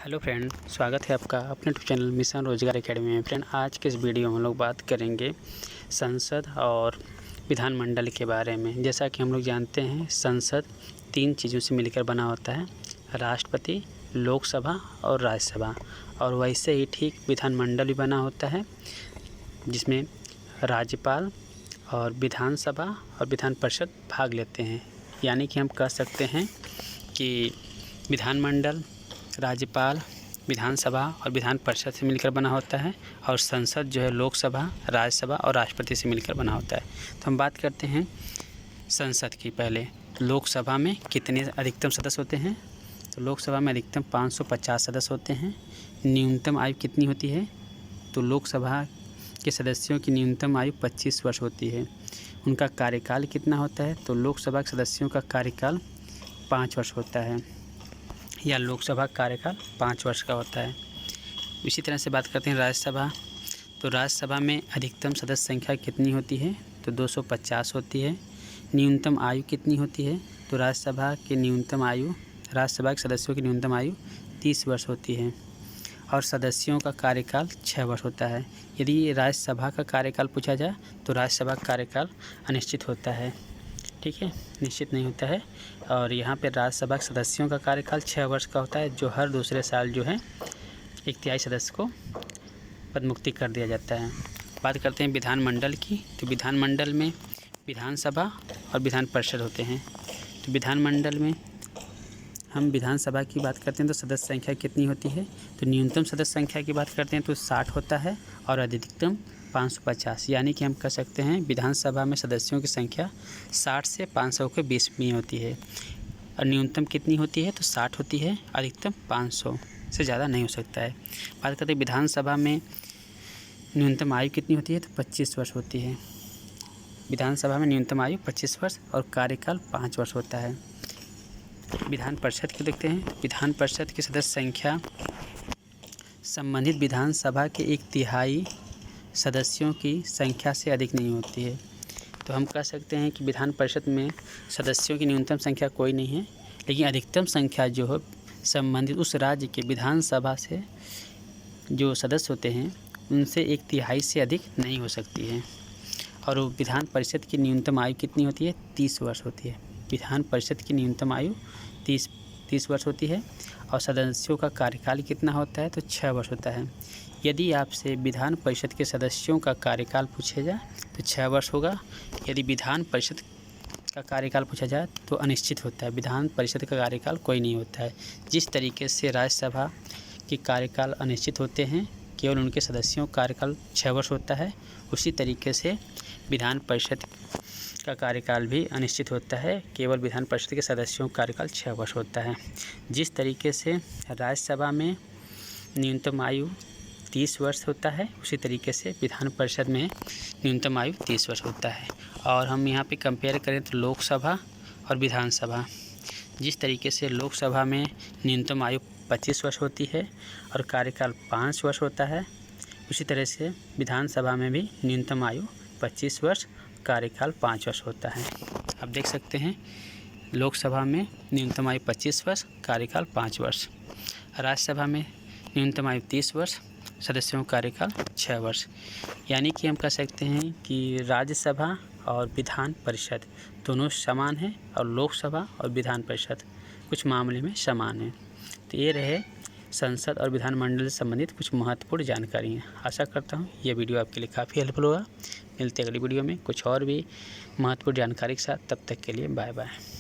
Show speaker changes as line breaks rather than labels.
Hello friend, स्वागत है आपका अपने यूट्यूब चैनल मिशन रोजगार एकेडमी में। फ्रेंड, आज के इस वीडियो में हम लोग बात करेंगे संसद और विधानमंडल के बारे में। जैसा कि हम लोग जानते हैं, संसद 3 चीज़ों से मिलकर बना होता है, राष्ट्रपति, लोकसभा और राज्यसभा। और वैसे ही ठीक विधानमंडल भी बना होता है, जिसमें राज्यपाल और विधानसभा और विधान परिषद भाग लेते हैं। यानी कि हम कह सकते हैं कि विधानमंडल राज्यपाल, विधानसभा और विधान परिषद से मिलकर बना होता है, और संसद जो है लोकसभा, राज्यसभा और राष्ट्रपति से मिलकर बना होता है। तो हम बात करते हैं संसद की। पहले लोकसभा में कितने अधिकतम सदस्य होते हैं? तो लोकसभा में अधिकतम 550 सदस्य होते हैं। न्यूनतम आयु कितनी होती है? तो लोकसभा के सदस्यों की न्यूनतम आयु 25 वर्ष होती है। उनका कार्यकाल कितना होता है? तो लोकसभा के सदस्यों का कार्यकाल 5 वर्ष होता है, या लोकसभा कार्यकाल 5 वर्ष का होता है। इसी तरह से बात करते हैं राज्यसभा। तो राज्यसभा में अधिकतम सदस्य संख्या कितनी होती है? तो 250 होती है। न्यूनतम आयु कितनी होती है? तो राज्यसभा के सदस्यों की न्यूनतम आयु 30 वर्ष होती है, और सदस्यों का कार्यकाल 6 वर्ष होता है। यदि राज्यसभा का कार्यकाल पूछा जाए तो राज्यसभा का कार्यकाल अनिश्चित होता है, ठीक है, निश्चित नहीं होता है। और यहाँ पे राज्यसभा के सदस्यों का कार्यकाल 6 वर्ष का होता है, जो हर दूसरे साल जो है 1/3 सदस्य को पदमुक्ति कर दिया जाता है। बात करते हैं विधानमंडल की। तो विधानमंडल में विधानसभा और विधान परिषद होते हैं। तो विधानमंडल में हम विधानसभा की बात करते हैं तो सदस्य संख्या कितनी होती है? तो न्यूनतम सदस्य संख्या की बात करते हैं तो 60 होता है, और अधिकतम 550। यानी कि हम कह सकते हैं विधानसभा में सदस्यों की संख्या 60 से 500 के बीच में होती है। और न्यूनतम कितनी होती है? तो 60 होती है, अधिकतम 500 से ज़्यादा नहीं हो सकता है। बात करते हैं विधानसभा में न्यूनतम आयु कितनी होती है? तो 25 वर्ष होती है। विधानसभा में न्यूनतम आयु 25 वर्ष और कार्यकाल 5 वर्ष होता है। विधान परिषद को देखते हैं। विधान परिषद की सदस्य संख्या संबंधित विधानसभा के 1/3 सदस्यों की संख्या से अधिक नहीं होती है। तो हम कह सकते हैं कि विधान परिषद में सदस्यों की न्यूनतम संख्या कोई नहीं है, लेकिन अधिकतम संख्या जो है संबंधित उस राज्य के विधानसभा से जो सदस्य होते हैं उनसे 1/3 से अधिक नहीं हो सकती है। और विधान परिषद की न्यूनतम आयु कितनी होती है? 30 वर्ष होती है। विधान परिषद की न्यूनतम आयु 30 वर्ष होती है, और सदस्यों का कार्यकाल कितना होता है? तो 6 वर्ष होता है। यदि आपसे विधान परिषद के सदस्यों का कार्यकाल पूछा जाए तो 6 वर्ष होगा। यदि विधान परिषद का कार्यकाल पूछा जाए तो अनिश्चित होता है। विधान परिषद का कार्यकाल कोई नहीं होता है। जिस तरीके से राज्यसभा के कार्यकाल अनिश्चित होते हैं, केवल उनके सदस्यों का कार्यकाल 6 वर्ष होता है, उसी तरीके से विधान परिषद का कार्यकाल भी अनिश्चित होता है, केवल विधान परिषद के सदस्यों का कार्यकाल 6 वर्ष होता है। जिस तरीके से राज्यसभा में न्यूनतम आयु 30 वर्ष होता है, उसी तरीके से विधान परिषद में न्यूनतम आयु 30 वर्ष होता है। और हम यहाँ पे कंपेयर करें तो लोकसभा और विधानसभा, जिस तरीके से लोकसभा में न्यूनतम आयु 25 वर्ष होती है और कार्यकाल 5 वर्ष होता है, उसी तरह से विधानसभा में भी न्यूनतम आयु 25 वर्ष, कार्यकाल 5 वर्ष होता है। आप देख सकते हैं लोकसभा में न्यूनतम आयु 25 वर्ष, कार्यकाल 5 वर्ष। राज्यसभा में न्यूनतम आयु 30 वर्ष, सदस्यों का कार्यकाल 6 वर्ष। यानी कि हम कह सकते हैं कि राज्यसभा और विधान परिषद दोनों समान हैं, और लोकसभा और विधान परिषद कुछ मामले में समान हैं। तो ये रहे संसद और विधानमंडल से संबंधित कुछ महत्वपूर्ण जानकारी हैं। आशा करता हूँ ये वीडियो आपके लिए काफ़ी हेल्पफुल होगा। मिलते हैं अगली वीडियो में कुछ और भी महत्वपूर्ण जानकारी के साथ। तब तक के लिए बाय बाय।